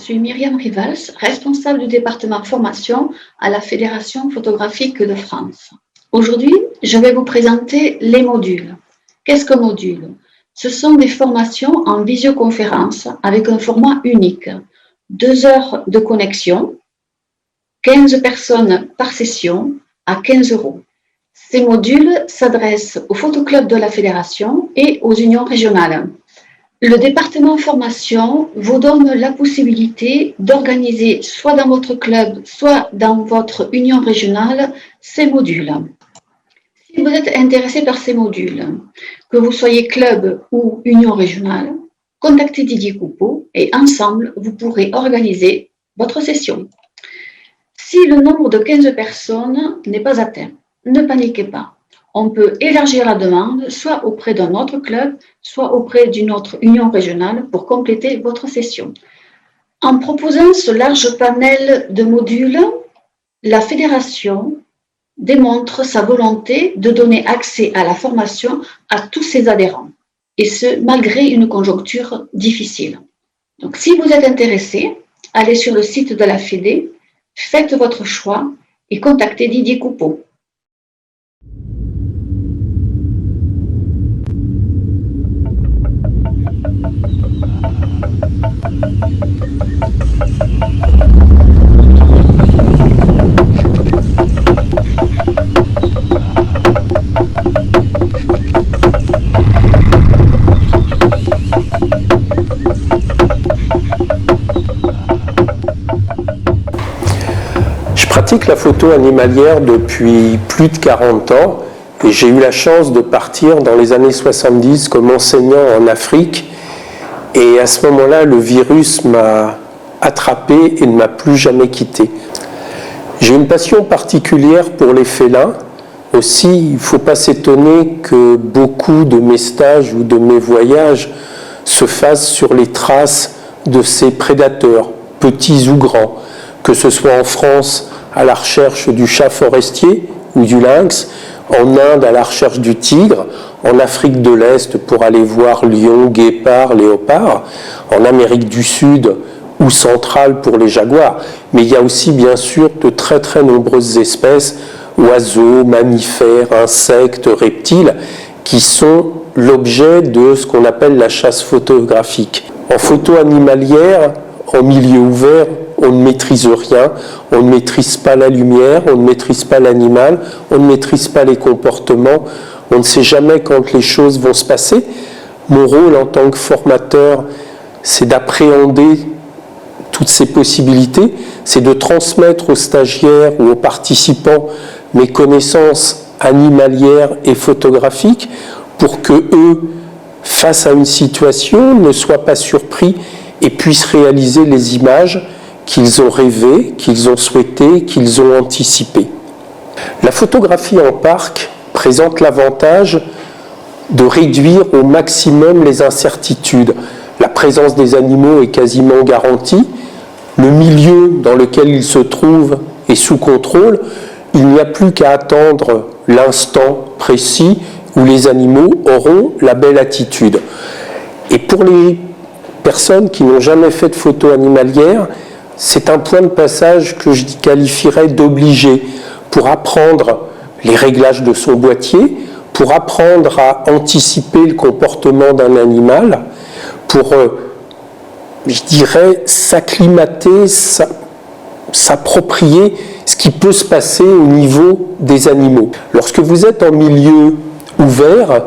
suis Myriam Rivals, responsable du département formation à la Fédération photographique de France. Aujourd'hui, je vais vous présenter les modules. Qu'est-ce qu'un module? Ce sont des formations en visioconférence avec un format unique. 2 heures de connexion, 15 personnes par session à 15 €. Ces modules s'adressent aux photoclubs de la Fédération et aux unions régionales. Le département formation vous donne la possibilité d'organiser soit dans votre club, soit dans votre union régionale ces modules. Si vous êtes intéressé par ces modules, que vous soyez club ou union régionale, contactez Didier Coupeau et ensemble, vous pourrez organiser votre session. Si le nombre de 15 personnes n'est pas atteint, ne paniquez pas. On peut élargir la demande, soit auprès d'un autre club, soit auprès d'une autre union régionale pour compléter votre session. En proposant ce large panel de modules, la Fédération démontre sa volonté de donner accès à la formation à tous ses adhérents, et ce, malgré une conjoncture difficile. Donc, si vous êtes intéressé, allez sur le site de la Fédé, faites votre choix et contactez Didier Coupeau. Je pratique la photo animalière depuis plus de 40 ans et j'ai eu la chance de partir dans les années 70 comme enseignant en Afrique, et à ce moment-là, le virus m'a attrapé et ne m'a plus jamais quitté. J'ai une passion particulière pour les félins. Aussi, il ne faut pas s'étonner que beaucoup de mes stages ou de mes voyages se fassent sur les traces de ces prédateurs, petits ou grands, que ce soit en France à la recherche du chat forestier ou du lynx, en Inde à la recherche du tigre, en Afrique de l'Est pour aller voir lions, guépards, léopards, en Amérique du Sud ou centrale pour les jaguars. Mais il y a aussi bien sûr de très très nombreuses espèces, oiseaux, mammifères, insectes, reptiles, qui sont l'objet de ce qu'on appelle la chasse photographique. En photo animalière, en milieu ouvert, on ne maîtrise rien, on ne maîtrise pas la lumière, on ne maîtrise pas l'animal, on ne maîtrise pas les comportements, on ne sait jamais quand les choses vont se passer. Mon rôle en tant que formateur, c'est d'appréhender toutes ces possibilités, c'est de transmettre aux stagiaires ou aux participants mes connaissances animalières et photographiques pour que eux, face à une situation, ne soient pas surpris et puissent réaliser les images qu'ils ont rêvées, qu'ils ont souhaitées, qu'ils ont anticipées. La photographie en parc présente l'avantage de réduire au maximum les incertitudes. La présence des animaux est quasiment garantie. Le milieu dans lequel ils se trouvent est sous contrôle. Il n'y a plus qu'à attendre l'instant précis où les animaux auront la belle attitude. Et pour les personnes qui n'ont jamais fait de photo animalière, c'est un point de passage que je qualifierais d'obligé pour apprendre les réglages de son boîtier, pour apprendre à anticiper le comportement d'un animal, pour, je dirais, s'acclimater, s'approprier ce qui peut se passer au niveau des animaux. Lorsque vous êtes en milieu ouvert,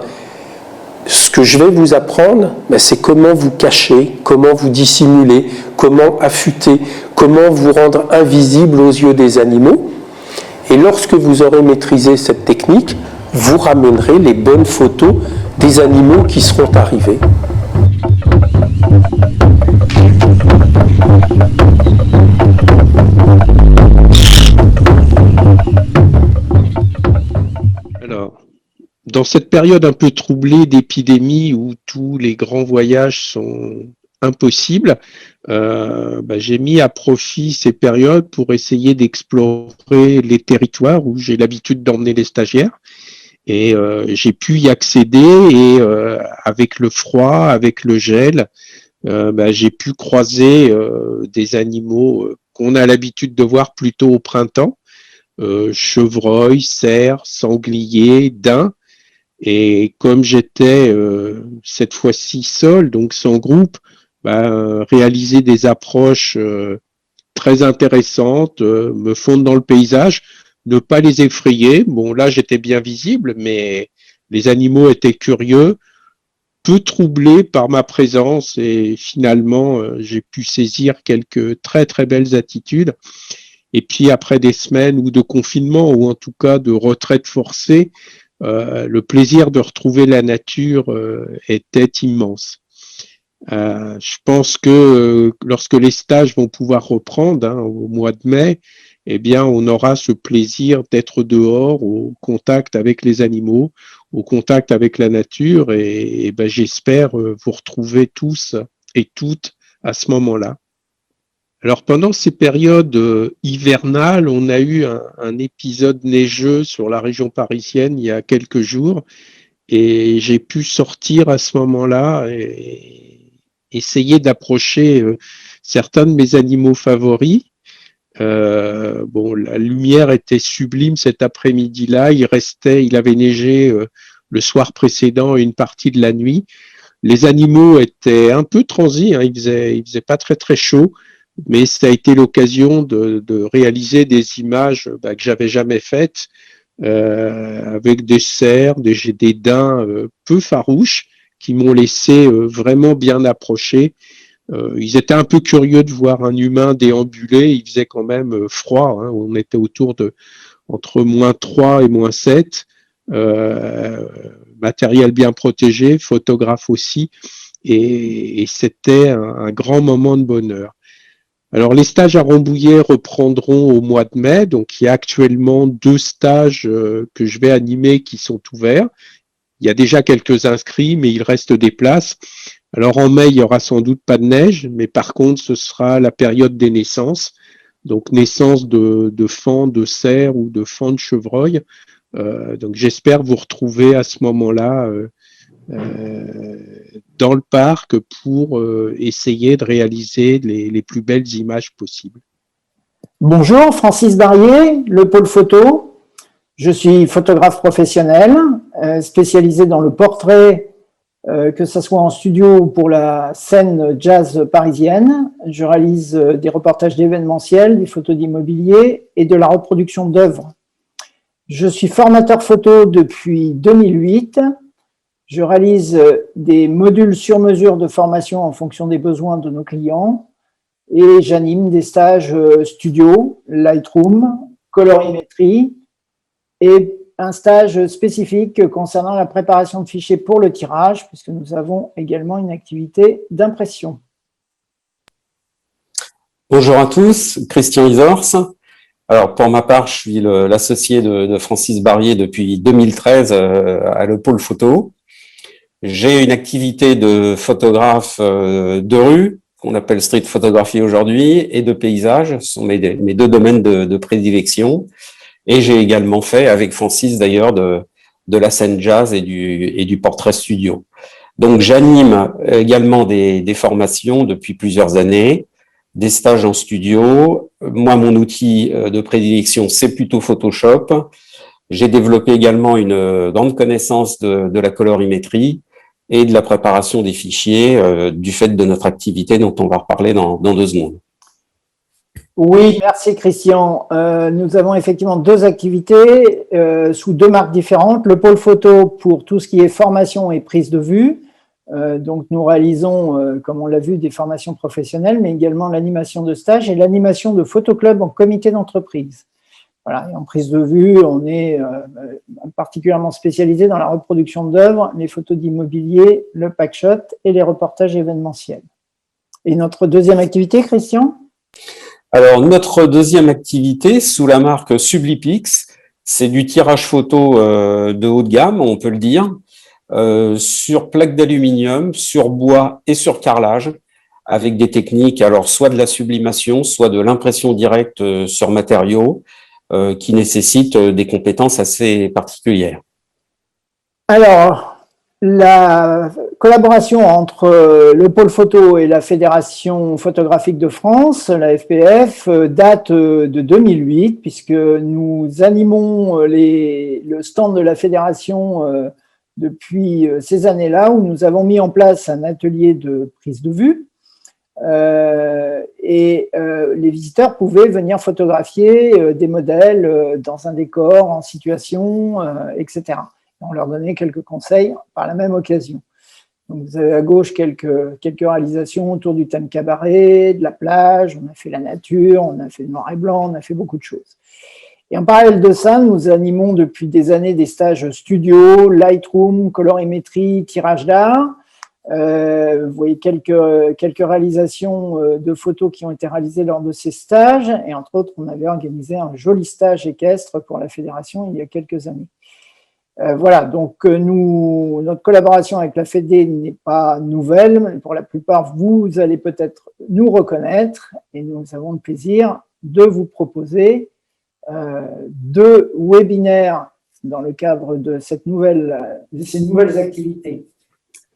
ce que je vais vous apprendre, c'est comment vous cacher, comment vous dissimuler, comment affûter, comment vous rendre invisible aux yeux des animaux. Et lorsque vous aurez maîtrisé cette technique, vous ramènerez les bonnes photos des animaux qui seront arrivés. Alors, dans cette période un peu troublée d'épidémie où tous les grands voyages sont impossibles, j'ai mis à profit ces périodes pour essayer d'explorer les territoires où j'ai l'habitude d'emmener les stagiaires. Et j'ai pu y accéder et avec le froid, avec le gel, j'ai pu croiser des animaux qu'on a l'habitude de voir plutôt au printemps, chevreuils, cerfs, sangliers, daims. Et comme j'étais cette fois-ci seul, donc sans groupe, réaliser des approches très intéressantes, me fondre dans le paysage, ne pas les effrayer. Bon, là, j'étais bien visible, mais les animaux étaient curieux, peu troublés par ma présence, et finalement, j'ai pu saisir quelques très, très belles attitudes. Et puis, après des semaines ou de confinement, ou en tout cas de retraite forcée, le plaisir de retrouver la nature était immense. Je pense que lorsque les stages vont pouvoir reprendre au mois de mai, eh bien, on aura ce plaisir d'être dehors, au contact avec les animaux, au contact avec la nature, et j'espère vous retrouver tous et toutes à ce moment-là. Alors pendant ces périodes hivernales, on a eu un épisode neigeux sur la région parisienne il y a quelques jours, et j'ai pu sortir à ce moment-là et essayer d'approcher certains de mes animaux favoris. La lumière était sublime cet après-midi-là. Il avait neigé le soir précédent et une partie de la nuit. Les animaux étaient un peu transis, il faisait pas très très chaud, mais ça a été l'occasion de réaliser des images que j'avais jamais faites, avec des cerfs, des daims peu farouches qui m'ont laissé vraiment bien approcher. Ils étaient un peu curieux de voir un humain déambuler. Il faisait quand même froid. On était autour de entre -3 et -7. Matériel bien protégé, photographe aussi. Et c'était un grand moment de bonheur. Alors, les stages à Rambouillet reprendront au mois de mai. Donc, il y a actuellement 2 stages que je vais animer qui sont ouverts. Il y a déjà quelques inscrits, mais il reste des places. Alors, en mai, il y aura sans doute pas de neige, mais par contre, ce sera la période des naissances. Donc, naissance de faons de cerfs ou de faons de chevreuils. Donc, j'espère vous retrouver à ce moment-là dans le parc pour essayer de réaliser les plus belles images possibles. Bonjour, Francis Barrier, le pôle photo. Je suis photographe professionnel, spécialisé dans le portrait, que ce soit en studio ou pour la scène jazz parisienne. Je réalise des reportages d'événementiel, des photos d'immobilier et de la reproduction d'œuvres. Je suis formateur photo depuis 2008. Je réalise des modules sur mesure de formation en fonction des besoins de nos clients et j'anime des stages studio, Lightroom, colorimétrie et un stage spécifique concernant la préparation de fichiers pour le tirage, puisque nous avons également une activité d'impression. Bonjour à tous, Christian Isors. Alors, pour ma part, je suis l'associé de Francis Barrier depuis 2013 à le pôle photo. J'ai une activité de photographe de rue, qu'on appelle street photography aujourd'hui, et de paysage. Ce sont mes 2 domaines de prédilection. Et j'ai également fait, avec Francis d'ailleurs, de la scène jazz et du portrait studio. Donc, j'anime également des formations depuis plusieurs années, des stages en studio. Moi, mon outil de prédilection, c'est plutôt Photoshop. J'ai développé également une grande connaissance de la colorimétrie et de la préparation des fichiers du fait de notre activité dont on va reparler dans 2 secondes. Oui, merci Christian. Nous avons effectivement 2 activités sous 2 marques différentes. Le pôle photo pour tout ce qui est formation et prise de vue. Donc nous réalisons, comme on l'a vu, des formations professionnelles, mais également l'animation de stage et l'animation de photoclub en comité d'entreprise. Voilà, et en prise de vue, on est particulièrement spécialisé dans la reproduction d'œuvres, les photos d'immobilier, le packshot et les reportages événementiels. Et notre deuxième activité, Christian ? Alors, notre deuxième activité, sous la marque Sublipix, c'est du tirage photo de haut de gamme, on peut le dire, sur plaque d'aluminium, sur bois et sur carrelage, avec des techniques, alors soit de la sublimation, soit de l'impression directe sur matériaux, qui nécessitent des compétences assez particulières. Alors, La collaboration entre le pôle photo et la Fédération photographique de France, la FPF, date de 2008, puisque nous animons le stand de la Fédération depuis ces années-là, où nous avons mis en place un atelier de prise de vue. Les visiteurs pouvaient venir photographier des modèles dans un décor, en situation, etc. On leur donnait quelques conseils par la même occasion. Donc, vous avez à gauche quelques réalisations autour du thème cabaret, de la plage, on a fait la nature, on a fait le noir et blanc, on a fait beaucoup de choses. Et en parallèle de ça, nous animons depuis des années des stages studio, Lightroom, colorimétrie, tirage d'art. Vous voyez quelques réalisations de photos qui ont été réalisées lors de ces stages. Et entre autres, on avait organisé un joli stage équestre pour la Fédération il y a quelques années. Voilà, donc notre collaboration avec la Fédé n'est pas nouvelle, mais pour la plupart, vous allez peut-être nous reconnaître et nous avons le plaisir de vous proposer 2 webinaires dans le cadre de ces nouvelles activités.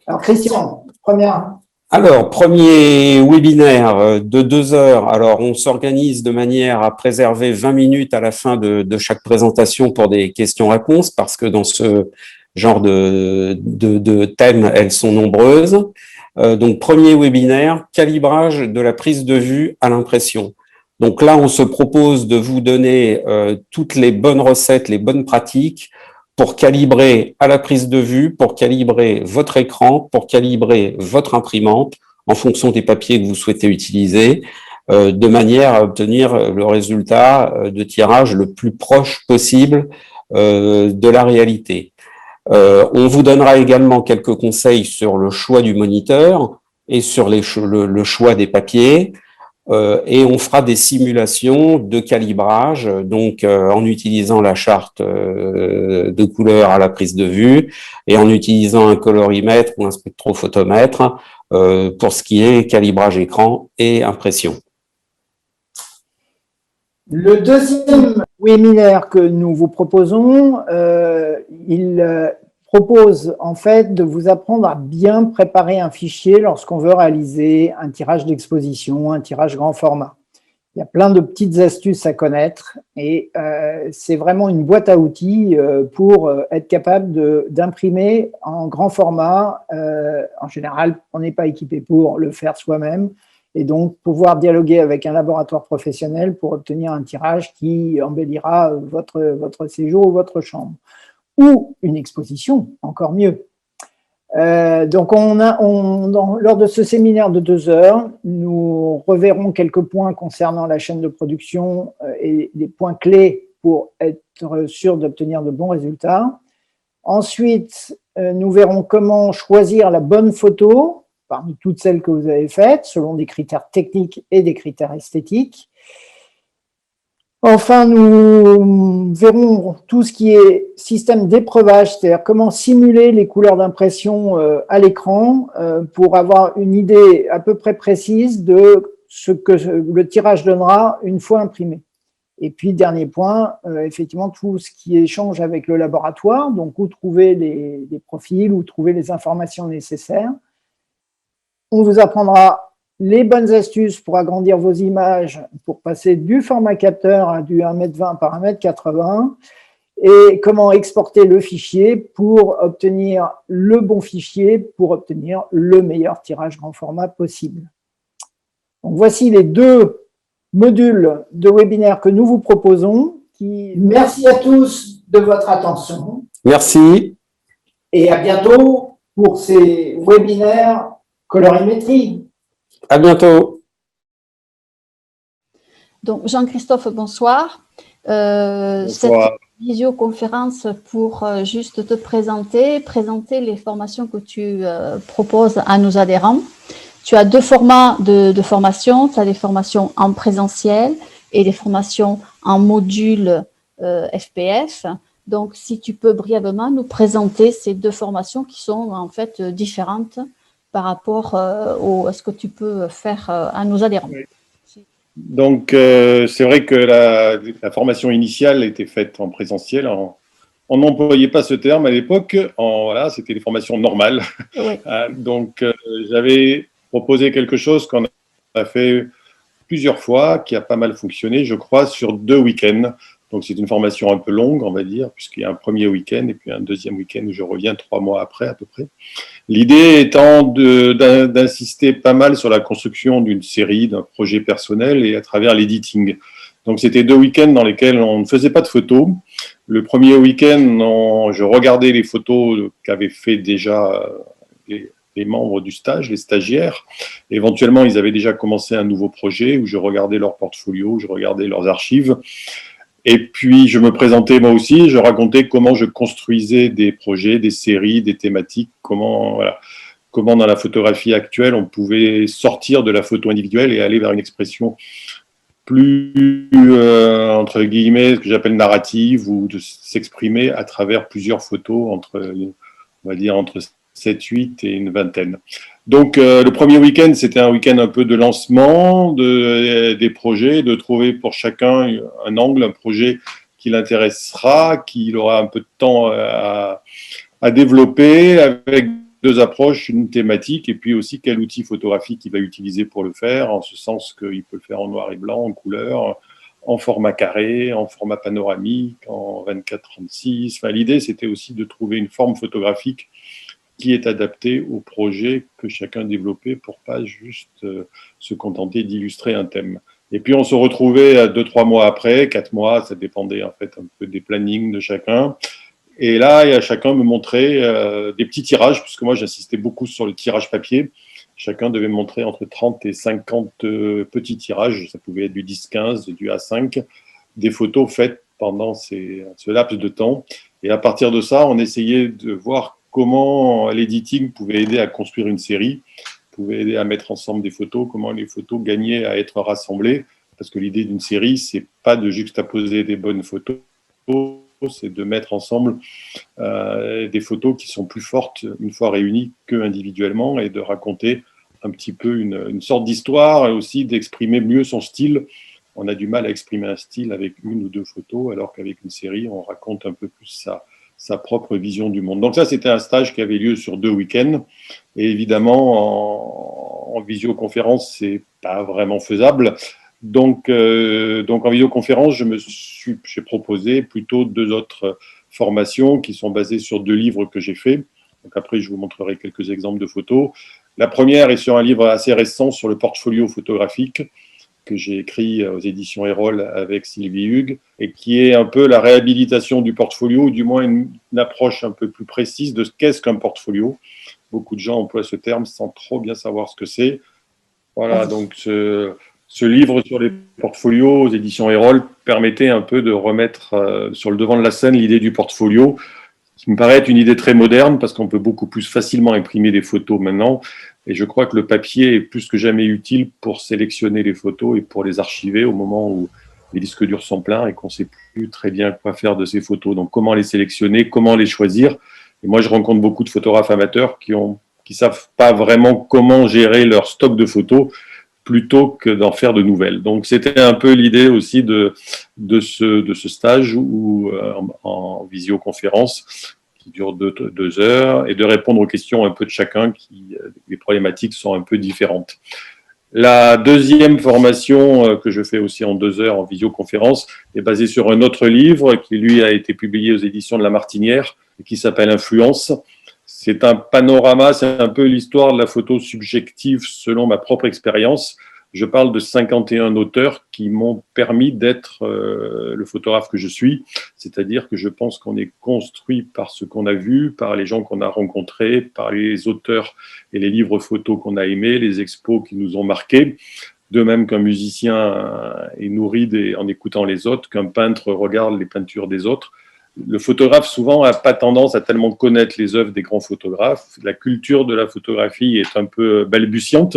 Alors Christian, première. Alors, premier webinaire de 2 heures. Alors, on s'organise de manière à préserver 20 minutes à la fin de chaque présentation pour des questions-réponses, parce que dans ce genre de thèmes, elles sont nombreuses. Donc, premier webinaire, calibrage de la prise de vue à l'impression. Donc là, on se propose de vous donner toutes les bonnes recettes, les bonnes pratiques pour calibrer à la prise de vue, pour calibrer votre écran, pour calibrer votre imprimante en fonction des papiers que vous souhaitez utiliser, de manière à obtenir le résultat de tirage le plus proche possible de la réalité. On vous donnera également quelques conseils sur le choix du moniteur et sur le choix des papiers. Et on fera des simulations de calibrage, donc en utilisant la charte de couleurs à la prise de vue et en utilisant un colorimètre ou un spectrophotomètre pour ce qui est calibrage écran et impression. Le deuxième webinaire que nous vous proposons, il propose en fait de vous apprendre à bien préparer un fichier lorsqu'on veut réaliser un tirage d'exposition, un tirage grand format. Il y a plein de petites astuces à connaître et c'est vraiment une boîte à outils pour être capable d'imprimer en grand format. En général, on n'est pas équipé pour le faire soi-même et donc pouvoir dialoguer avec un laboratoire professionnel pour obtenir un tirage qui embellira votre séjour ou votre chambre. Ou une exposition, encore mieux. Donc, lors de ce séminaire de 2 heures, nous reverrons quelques points concernant la chaîne de production et les points clés pour être sûr d'obtenir de bons résultats. Ensuite, nous verrons comment choisir la bonne photo parmi toutes celles que vous avez faites, selon des critères techniques et des critères esthétiques. Enfin, nous verrons tout ce qui est système d'épreuvage, c'est-à-dire comment simuler les couleurs d'impression à l'écran pour avoir une idée à peu près précise de ce que le tirage donnera une fois imprimé. Et puis, dernier point, effectivement, tout ce qui échange avec le laboratoire, donc où trouver les profils, où trouver les informations nécessaires. On vous apprendra les bonnes astuces pour agrandir vos images, pour passer du format capteur à du 1,20 m par 1,80 m et comment exporter le fichier pour obtenir le bon fichier, pour obtenir le meilleur tirage grand format possible. Donc, voici les 2 modules de webinaire que nous vous proposons. Merci à tous de votre attention. Merci. Et à bientôt pour ces webinaires colorimétrie. À bientôt. Donc, Jean-Christophe, bonsoir. Bonsoir. Cette visioconférence pour juste te présenter les formations que tu proposes à nos adhérents. Tu as 2 formats de formation. Tu as des formations en présentiel et des formations en module FPF. Donc, si tu peux brièvement nous présenter ces 2 formations qui sont en fait différentes par rapport à ce que tu peux faire à nos adhérents. Oui. Donc, c'est vrai que la formation initiale était faite en présentiel, on n'employait pas ce terme à l'époque. Voilà, c'était des formations normales. Oui. Donc, j'avais proposé quelque chose qu'on a fait plusieurs fois, qui a pas mal fonctionné, je crois, sur 2 week-ends. Donc, c'est une formation un peu longue, on va dire, puisqu'il y a un premier week-end et puis un deuxième week-end où je reviens 3 mois après, à peu près. L'idée étant d'insister pas mal sur la construction d'une série, d'un projet personnel et à travers l'editing. Donc, c'était 2 week-ends dans lesquels on ne faisait pas de photos. Le premier week-end, je regardais les photos qu'avaient fait déjà les membres du stage, les stagiaires. Éventuellement, ils avaient déjà commencé un nouveau projet où je regardais leur portfolio, je regardais leurs archives. Et puis, je me présentais moi aussi, je racontais comment je construisais des projets, des séries, des thématiques, comment dans la photographie actuelle, on pouvait sortir de la photo individuelle et aller vers une expression plus, entre guillemets, ce que j'appelle narrative, ou de s'exprimer à travers plusieurs photos, on va dire entre 7, 8 et une vingtaine. Donc, le premier week-end, c'était un week-end un peu de lancement des projets, de trouver pour chacun un angle, un projet qui l'intéressera, qu'il aura un peu de temps à développer, avec 2 approches, une thématique, et puis aussi quel outil photographique il va utiliser pour le faire, en ce sens qu'il peut le faire en noir et blanc, en couleur, en format carré, en format panoramique, en 24-36. Enfin, l'idée, c'était aussi de trouver une forme photographique qui est adaptée au projet que chacun développait pour pas juste se contenter d'illustrer un thème. Et puis, on se retrouvait 2-3 mois après, 4 mois, ça dépendait en fait un peu des plannings de chacun. Et là, chacun me montrait des petits tirages, puisque moi, j'insistais beaucoup sur le tirage papier. Chacun devait me montrer entre 30 et 50 petits tirages, ça pouvait être du 10-15, du A5, des photos faites pendant ce laps de temps. Et à partir de ça, on essayait de voir comment l'editing pouvait aider à construire une série, pouvait aider à mettre ensemble des photos, comment les photos gagnaient à être rassemblées. Parce que l'idée d'une série, c'est pas de juxtaposer des bonnes photos, c'est de mettre ensemble des photos qui sont plus fortes une fois réunies qu'individuellement et de raconter un petit peu une sorte d'histoire et aussi d'exprimer mieux son style. On a du mal à exprimer un style avec 1 ou 2 photos, alors qu'avec une série, on raconte un peu plus sa propre vision du monde. Donc ça, c'était un stage qui avait lieu sur 2 week-ends. Et évidemment, en visioconférence, c'est pas vraiment faisable. Donc en visioconférence, j'ai proposé plutôt 2 autres formations qui sont basées sur 2 livres que j'ai faits. Donc après, je vous montrerai quelques exemples de photos. La première est sur un livre assez récent sur le portfolio photographique que j'ai écrit aux éditions Erol avec Sylvie Hugues, et qui est un peu la réhabilitation du portfolio, ou du moins une approche un peu plus précise de ce qu'est-ce qu'un portfolio. Beaucoup de gens emploient ce terme sans trop bien savoir ce que c'est. Voilà, donc ce livre sur les portfolios aux éditions Erol permettait un peu de remettre sur le devant de la scène l'idée du portfolio, qui me paraît être une idée très moderne, parce qu'on peut beaucoup plus facilement imprimer des photos maintenant. Et je crois que le papier est plus que jamais utile pour sélectionner les photos et pour les archiver au moment où les disques durs sont pleins et qu'on ne sait plus très bien quoi faire de ces photos. Donc, comment les sélectionner, comment les choisir. Et moi, je rencontre beaucoup de photographes amateurs qui savent pas vraiment comment gérer leur stock de photos plutôt que d'en faire de nouvelles. Donc, c'était un peu l'idée aussi de ce stage en visioconférence, qui dure 2 heures, et de répondre aux questions un peu de chacun, les problématiques sont un peu différentes. La deuxième formation que je fais aussi en 2 heures en visioconférence est basée sur un autre livre qui, lui, a été publié aux éditions de La Martinière et qui s'appelle Influence. C'est un panorama, c'est un peu l'histoire de la photo subjective selon ma propre expérience. Je parle de 51 auteurs qui m'ont permis d'être le photographe que je suis, c'est-à-dire que je pense qu'on est construit par ce qu'on a vu, par les gens qu'on a rencontrés, par les auteurs et les livres photos qu'on a aimés, les expos qui nous ont marqués, de même qu'un musicien est nourri en écoutant les autres, qu'un peintre regarde les peintures des autres. Le photographe, souvent, n'a pas tendance à tellement connaître les œuvres des grands photographes. La culture de la photographie est un peu balbutiante,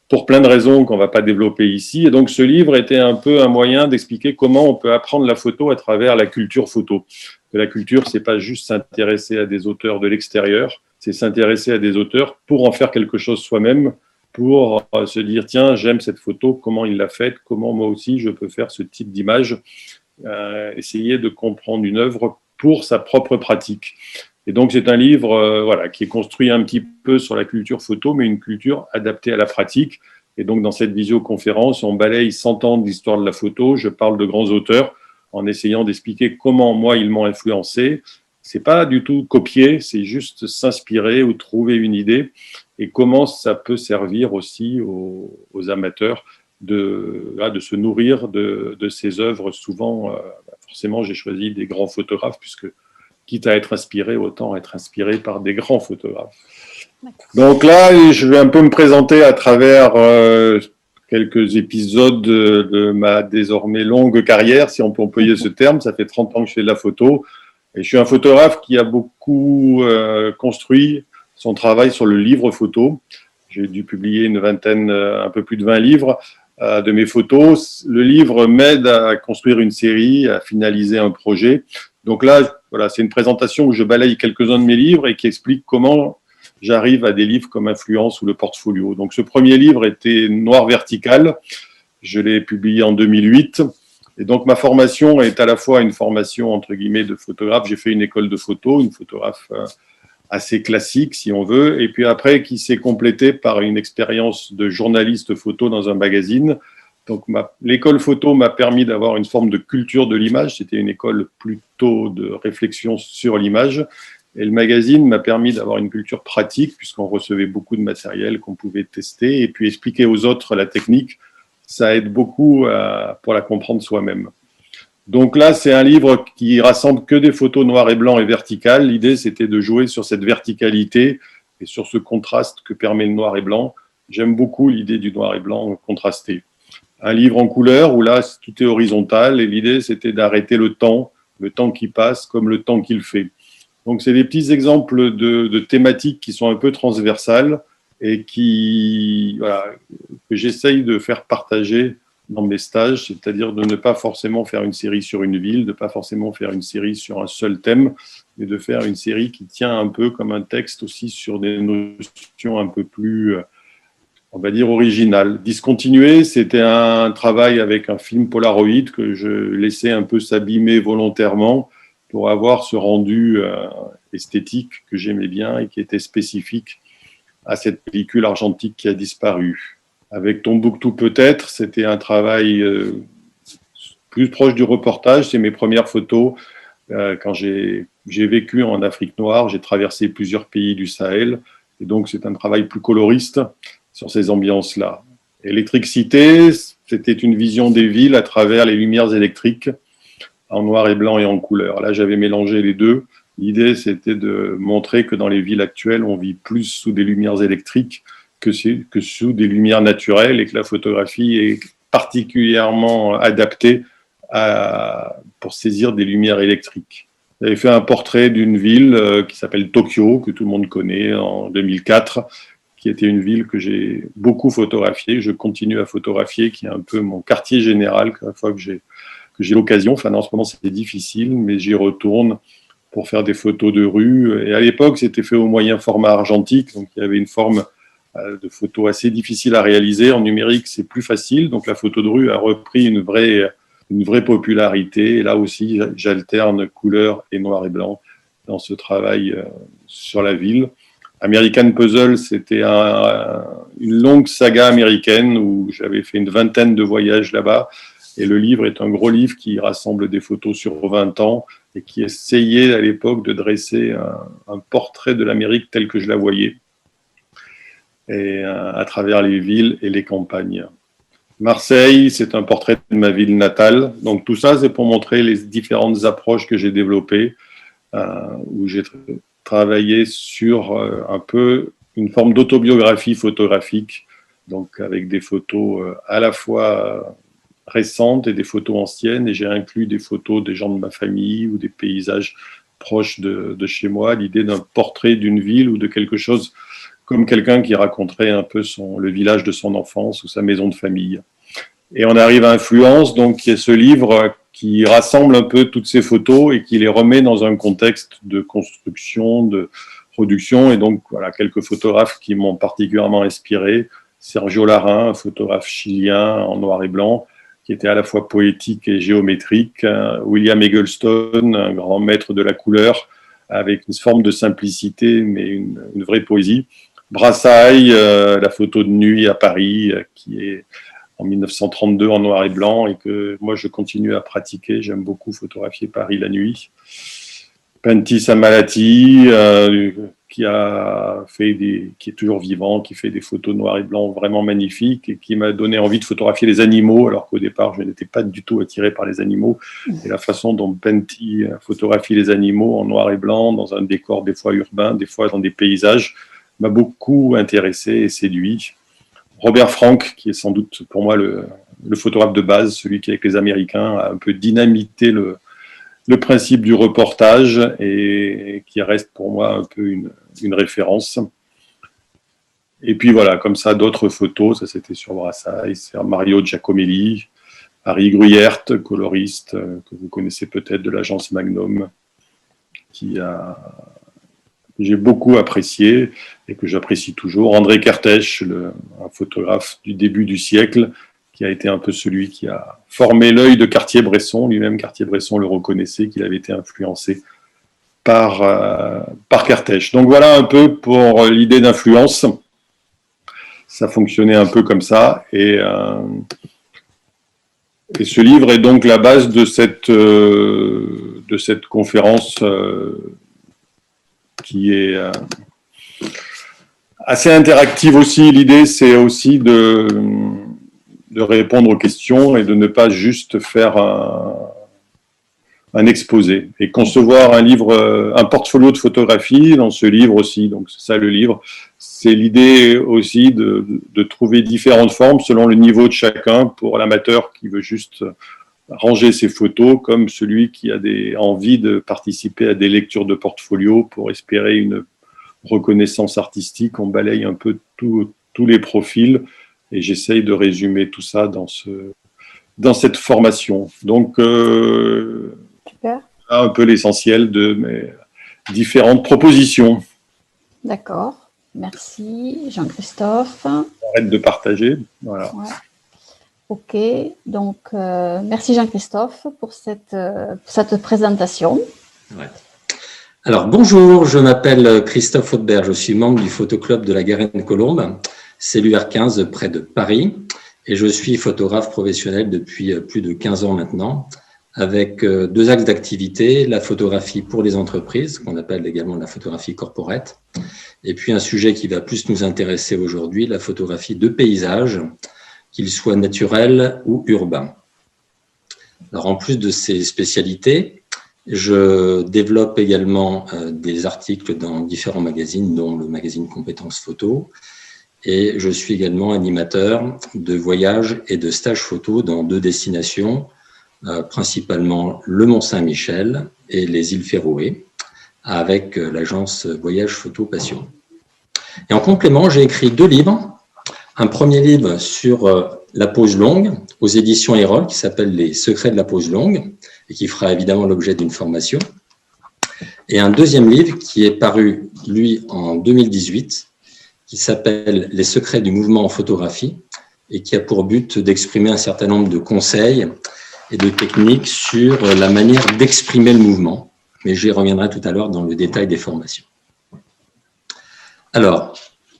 pour plein de raisons qu'on ne va pas développer ici. Et donc, ce livre était un peu un moyen d'expliquer comment on peut apprendre la photo à travers la culture photo. Que la culture, ce n'est pas juste s'intéresser à des auteurs de l'extérieur, c'est s'intéresser à des auteurs pour en faire quelque chose soi-même, pour se dire, tiens, j'aime cette photo, comment il l'a faite, comment moi aussi je peux faire ce type d'image. Essayer de comprendre une œuvre pour sa propre pratique. Et donc, c'est un livre voilà, qui est construit un petit peu sur la culture photo, mais une culture adaptée à la pratique. Et donc, dans cette visioconférence, on balaye 100 ans d'histoire de la photo. Je parle de grands auteurs en essayant d'expliquer comment, moi, ils m'ont influencé. C'est pas du tout copier, c'est juste s'inspirer ou trouver une idée et comment ça peut servir aussi aux amateurs de se nourrir de ces œuvres. Souvent, forcément, j'ai choisi des grands photographes puisque, quitte à être inspiré, autant être inspiré par des grands photographes. Donc là, je vais un peu me présenter à travers quelques épisodes de ma désormais longue carrière, si on peut employer ce terme. Ça fait 30 ans que je fais de la photo. Et je suis un photographe qui a beaucoup construit son travail sur le livre photo. J'ai dû publier une vingtaine, un peu plus de 20 livres de mes photos. Le livre m'aide à construire une série, à finaliser un projet. Donc là, voilà, c'est une présentation où je balaye quelques-uns de mes livres et qui explique comment j'arrive à des livres comme Influence ou Le Portfolio. Donc ce premier livre était Noir vertical. Je l'ai publié en 2008. Et donc, ma formation est à la fois une formation, entre guillemets, de photographe. J'ai fait une école de photo, une photographe assez classique, si on veut, et puis après, qui s'est complétée par une expérience de journaliste photo dans un magazine. Donc, l'école photo m'a permis d'avoir une forme de culture de l'image. C'était une école plutôt de réflexion sur l'image. Et le magazine m'a permis d'avoir une culture pratique, puisqu'on recevait beaucoup de matériel qu'on pouvait tester, et puis expliquer aux autres la technique. Ça aide beaucoup pour la comprendre soi-même. Donc là, c'est un livre qui rassemble que des photos noires et blancs et verticales. L'idée, c'était de jouer sur cette verticalité et sur ce contraste que permet le noir et blanc. J'aime beaucoup l'idée du noir et blanc contrasté. Un livre en couleur où là, tout est horizontal et l'idée, c'était d'arrêter le temps qui passe comme le temps qu'il fait. Donc, c'est des petits exemples de thématiques qui sont un peu transversales et que j'essaye de faire partager dans mes stages, c'est-à-dire de ne pas forcément faire une série sur une ville, de ne pas forcément faire une série sur un seul thème, mais de faire une série qui tient un peu comme un texte aussi sur des notions un peu plus, on va dire, originales. Discontinué, c'était un travail avec un film Polaroid que je laissais un peu s'abîmer volontairement pour avoir ce rendu esthétique que j'aimais bien et qui était spécifique à cette pellicule argentique qui a disparu. Avec Tombouctou peut-être, c'était un travail plus proche du reportage. C'est mes premières photos quand j'ai vécu en Afrique noire. J'ai traversé plusieurs pays du Sahel. Et donc, c'est un travail plus coloriste sur ces ambiances-là. Électricité, c'était une vision des villes à travers les lumières électriques en noir et blanc et en couleur. Là, j'avais mélangé les deux. L'idée, c'était de montrer que dans les villes actuelles, on vit plus sous des lumières électriques que sous des lumières naturelles et que la photographie est particulièrement adaptée pour saisir des lumières électriques. J'avais fait un portrait d'une ville qui s'appelle Tokyo, que tout le monde connaît, en 2004, qui était une ville que j'ai beaucoup photographiée. Je continue à photographier, qui est un peu mon quartier général, chaque fois que j'ai l'occasion. Enfin, en ce moment, c'est difficile, mais j'y retourne pour faire des photos de rue. Et à l'époque, c'était fait au moyen format argentique, donc il y avait une forme de photo assez difficile à réaliser. En numérique, c'est plus facile, donc la photo de rue a repris une vraie popularité. Et là aussi, j'alterne couleur et noir et blanc dans ce travail sur la ville. American Puzzle, c'était une longue saga américaine où j'avais fait une vingtaine de voyages là-bas. Et le livre est un gros livre qui rassemble des photos sur 20 ans et qui essayait à l'époque de dresser un portrait de l'Amérique telle que je la voyais, et à travers les villes et les campagnes. Marseille, c'est un portrait de ma ville natale. Donc tout ça, c'est pour montrer les différentes approches que j'ai développées, où j'ai travaillé sur un peu une forme d'autobiographie photographique, donc avec des photos à la fois récentes et des photos anciennes, et j'ai inclus des photos des gens de ma famille ou des paysages proches de chez moi, l'idée d'un portrait d'une ville ou de quelque chose comme quelqu'un qui raconterait un peu le village de son enfance ou sa maison de famille. Et on arrive à Influence, donc qui est ce livre qui rassemble un peu toutes ces photos et qui les remet dans un contexte de construction, de production, et donc voilà, quelques photographes qui m'ont particulièrement inspiré. Sergio Larin, un photographe chilien en noir et blanc, qui était à la fois poétique et géométrique. William Eggleston, un grand maître de la couleur, avec une forme de simplicité, mais une vraie poésie. Brassailles, la photo de nuit à Paris, qui est en 1932 en noir et blanc, et que moi je continue à pratiquer. J'aime beaucoup photographier Paris la nuit. Pentti Samalati, qui est toujours vivant, qui fait des photos noir et blanc vraiment magnifiques et qui m'a donné envie de photographier les animaux, alors qu'au départ, je n'étais pas du tout attiré par les animaux. Et la façon dont Pentti photographie les animaux en noir et blanc, dans un décor des fois urbain, des fois dans des paysages, m'a beaucoup intéressé et séduit. Robert Frank, qui est sans doute pour moi le photographe de base, celui qui, avec les Américains, a un peu dynamité le principe du reportage et qui reste pour moi un peu une référence. Et puis voilà, comme ça, d'autres photos, ça c'était sur Brassailles, c'est Mario Giacomelli, Harry Gruyert, coloriste, que vous connaissez peut-être de l'agence Magnum, que j'ai beaucoup apprécié et que j'apprécie toujours. André Kertész, un photographe du début du siècle, qui a été un peu celui qui a formé l'œil de Cartier-Bresson. Lui-même, Cartier-Bresson le reconnaissait, qu'il avait été influencé par Kertész. Donc voilà un peu pour l'idée d'influence. Ça fonctionnait un peu comme ça. Et ce livre est donc la base de cette conférence qui est assez interactive aussi. L'idée, c'est aussi de répondre aux questions et de ne pas juste faire un exposé. Et concevoir un portfolio de photographie dans ce livre aussi. Donc c'est ça le livre. C'est l'idée aussi de trouver différentes formes selon le niveau de chacun, pour l'amateur qui veut juste ranger ses photos, comme celui qui a envie de participer à des lectures de portfolio pour espérer une reconnaissance artistique. On balaye un peu tous les profils et j'essaye de résumer tout ça dans cette formation. Donc, Super. un peu l'essentiel de mes différentes propositions. D'accord. Merci, Jean-Christophe. Arrête de partager. Voilà. Ouais. Ok, donc merci Jean-Christophe pour cette présentation. Ouais. Alors bonjour, je m'appelle Christophe Audebert, je suis membre du photoclub de la Garenne-Colombe, cellulaire 15 près de Paris, et je suis photographe professionnel depuis plus de 15 ans maintenant, avec deux axes d'activité, la photographie pour les entreprises, qu'on appelle également la photographie corporate, et puis un sujet qui va plus nous intéresser aujourd'hui, la photographie de paysage, qu'il soit naturel ou urbain. Alors, en plus de ces spécialités, je développe également des articles dans différents magazines, dont le magazine Compétences Photo, et je suis également animateur de voyages et de stages photo dans 2 destinations, principalement le Mont-Saint-Michel et les îles Féroé, avec l'agence Voyage Photo Passion. Et en complément, j'ai écrit 2 livres. Un premier livre sur la pose longue aux éditions Erol qui s'appelle Les secrets de la pose longue et qui fera évidemment l'objet d'une formation. Et un deuxième livre qui est paru, lui, en 2018, qui s'appelle Les secrets du mouvement en photographie et qui a pour but d'exprimer un certain nombre de conseils et de techniques sur la manière d'exprimer le mouvement. Mais j'y reviendrai tout à l'heure dans le détail des formations. Alors,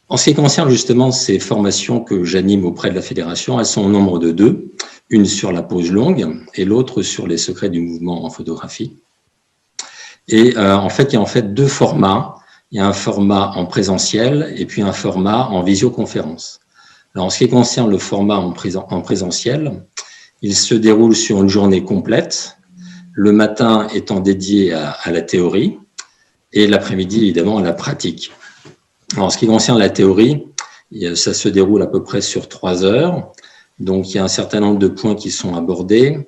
en ce qui concerne justement ces formations que j'anime auprès de la Fédération, elles sont au nombre de 2, une sur la pose longue et l'autre sur les secrets du mouvement en photographie. Et en fait, il y a 2 formats. Il y a un format en présentiel et puis un format en visioconférence. Alors, en ce qui concerne le format en présentiel, il se déroule sur une journée complète, le matin étant dédié à la théorie et l'après-midi, évidemment, à la pratique. Alors, en ce qui concerne la théorie, ça se déroule à peu près sur 3 heures. Donc, il y a un certain nombre de points qui sont abordés.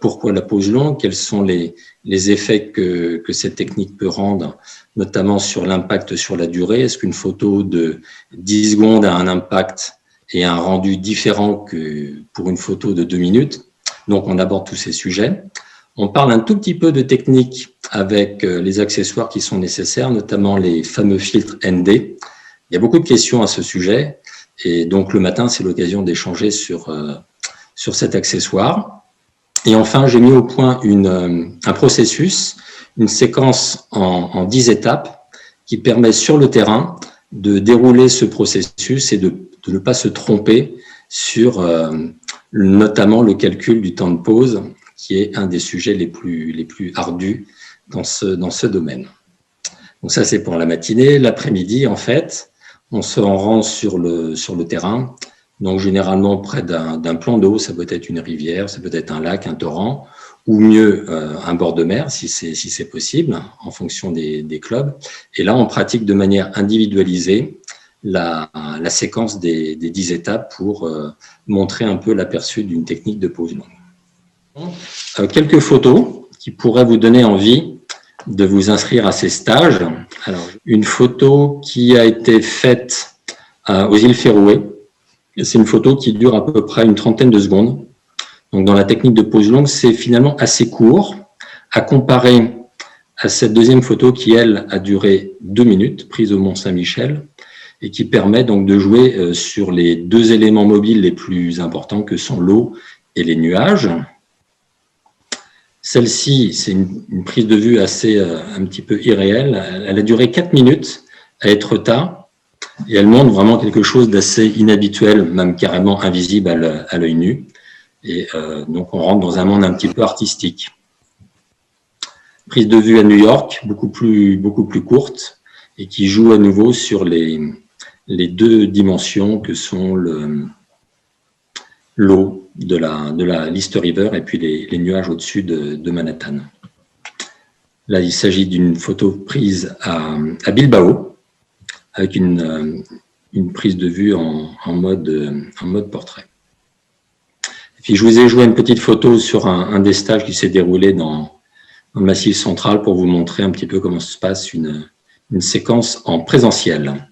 Pourquoi la pose longue? Quels sont les effets que cette technique peut rendre, notamment sur l'impact sur la durée? Est-ce qu'une photo de 10 secondes a un impact et un rendu différent que pour une photo de 2 minutes? Donc, on aborde tous ces sujets. On parle un tout petit peu de technique avec les accessoires qui sont nécessaires, notamment les fameux filtres ND. Il y a beaucoup de questions à ce sujet et donc le matin, c'est l'occasion d'échanger sur sur cet accessoire. Et enfin, j'ai mis au point un processus, une séquence en 10 étapes qui permet sur le terrain de dérouler ce processus et de ne pas se tromper sur notamment le calcul du temps de pause, qui est un des sujets les plus ardus dans ce domaine. Donc ça, c'est pour la matinée. L'après-midi, en fait, on se rend sur le terrain. Donc généralement près d'un plan d'eau, ça peut être une rivière, ça peut être un lac, un torrent, ou mieux un bord de mer si c'est possible, en fonction des clubs. Et là, on pratique de manière individualisée la séquence des 10 étapes pour montrer un peu l'aperçu d'une technique de pause longue. Quelques photos qui pourraient vous donner envie de vous inscrire à ces stages. Alors, une photo qui a été faite aux îles Féroé. C'est une photo qui dure à peu près une trentaine de secondes. Donc, dans la technique de pause longue, c'est finalement assez court à comparer à cette deuxième photo qui, elle, a duré 2 minutes, prise au Mont-Saint-Michel, et qui permet donc de jouer sur les 2 éléments mobiles les plus importants que sont l'eau et les nuages. Celle-ci, c'est une prise de vue assez un petit peu irréelle. Elle a duré 4 minutes à Etretat et elle montre vraiment quelque chose d'assez inhabituel, même carrément invisible à l'œil nu. Et donc, on rentre dans un monde un petit peu artistique. Prise de vue à New York, beaucoup plus courte et qui joue à nouveau sur les 2 dimensions que sont l'eau de la East River et puis les nuages au-dessus de Manhattan. Là, il s'agit d'une photo prise à Bilbao avec une prise de vue en mode portrait. Et puis, je vous ai joué une petite photo sur un des stages qui s'est déroulé dans le Massif central pour vous montrer un petit peu comment se passe une séquence en présentiel.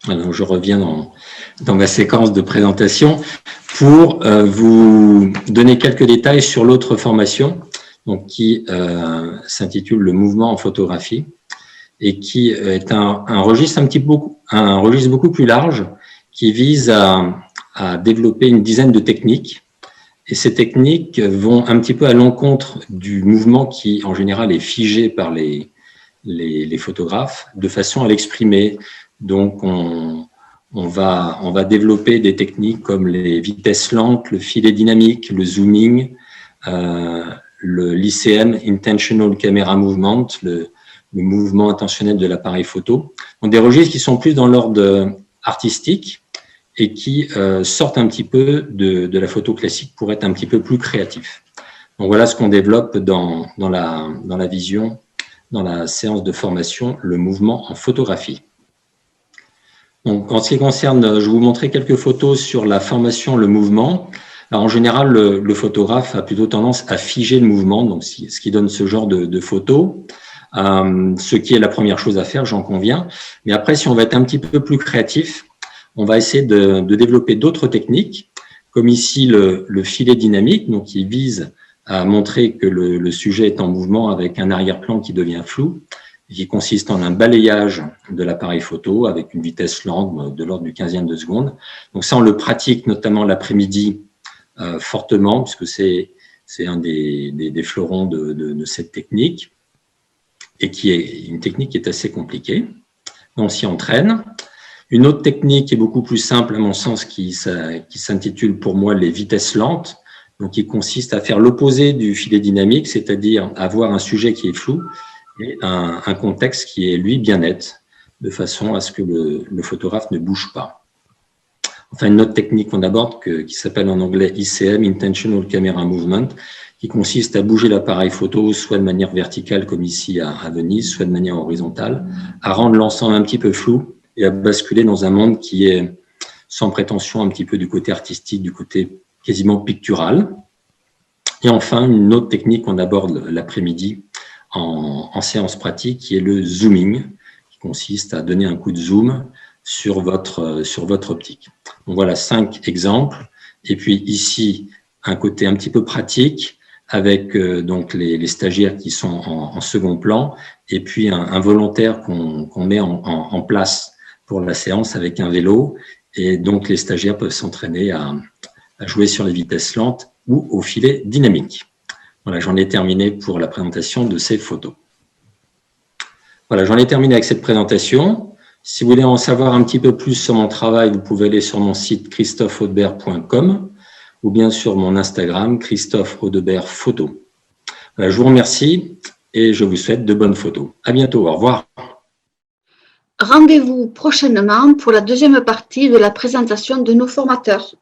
Alors, je reviens dans ma séquence de présentation pour vous donner quelques détails sur l'autre formation, donc qui s'intitule le mouvement en photographie et qui est un registre beaucoup plus large qui vise à développer une dizaine de techniques. Et ces techniques vont un petit peu à l'encontre du mouvement qui, en général, est figé par les photographes de façon à l'exprimer. Donc, on va développer des techniques comme les vitesses lentes, le filet dynamique, le zooming, l'ICM, Intentional Camera Movement, le mouvement intentionnel de l'appareil photo. Donc, des registres qui sont plus dans l'ordre artistique et qui sortent un petit peu de la photo classique pour être un petit peu plus créatifs. Donc, voilà ce qu'on développe dans la vision, dans la séance de formation, le mouvement en photographie. Donc, en ce qui concerne, je vais vous montrer quelques photos sur la formation, le mouvement. Alors, en général, le photographe a plutôt tendance à figer le mouvement, donc ce qui donne ce genre de photos. Ce qui est la première chose à faire, j'en conviens. Mais après, si on va être un petit peu plus créatif, on va essayer de développer d'autres techniques, comme ici le filet dynamique, donc qui vise à montrer que le sujet est en mouvement avec un arrière-plan qui devient flou, qui consiste en un balayage de l'appareil photo avec une vitesse lente de l'ordre du 15e de seconde. Donc ça, on le pratique notamment l'après-midi fortement, puisque c'est un des fleurons de cette technique, et qui est une technique qui est assez compliquée. On s'y entraîne. Une autre technique qui est beaucoup plus simple, à mon sens, qui s'intitule pour moi les vitesses lentes, donc qui consiste à faire l'opposé du filet dynamique, c'est-à-dire avoir un sujet qui est flou et un contexte qui est, lui, bien net, de façon à ce que le photographe ne bouge pas. Enfin, une autre technique qu'on aborde, qui s'appelle en anglais ICM, Intentional Camera Movement, qui consiste à bouger l'appareil photo soit de manière verticale, comme ici à Venise, soit de manière horizontale, à rendre l'ensemble un petit peu flou et à basculer dans un monde qui est sans prétention un petit peu du côté artistique, du côté quasiment pictural. Et enfin, une autre technique qu'on aborde l'après-midi en séance pratique, qui est le zooming, qui consiste à donner un coup de zoom sur votre optique. Donc voilà 5 exemples. Et puis ici, un côté un petit peu pratique avec donc les stagiaires qui sont en second plan et puis un volontaire qu'on met en place pour la séance avec un vélo. Et donc, les stagiaires peuvent s'entraîner à jouer sur les vitesses lentes ou au filet dynamique. Voilà, j'en ai terminé pour la présentation de ces photos. Voilà, j'en ai terminé avec cette présentation. Si vous voulez en savoir un petit peu plus sur mon travail, vous pouvez aller sur mon site christopheaudebert.com ou bien sur mon Instagram, Christophe Audebert Photo. Voilà, je vous remercie et je vous souhaite de bonnes photos. À bientôt, au revoir. Rendez-vous prochainement pour la deuxième partie de la présentation de nos formateurs.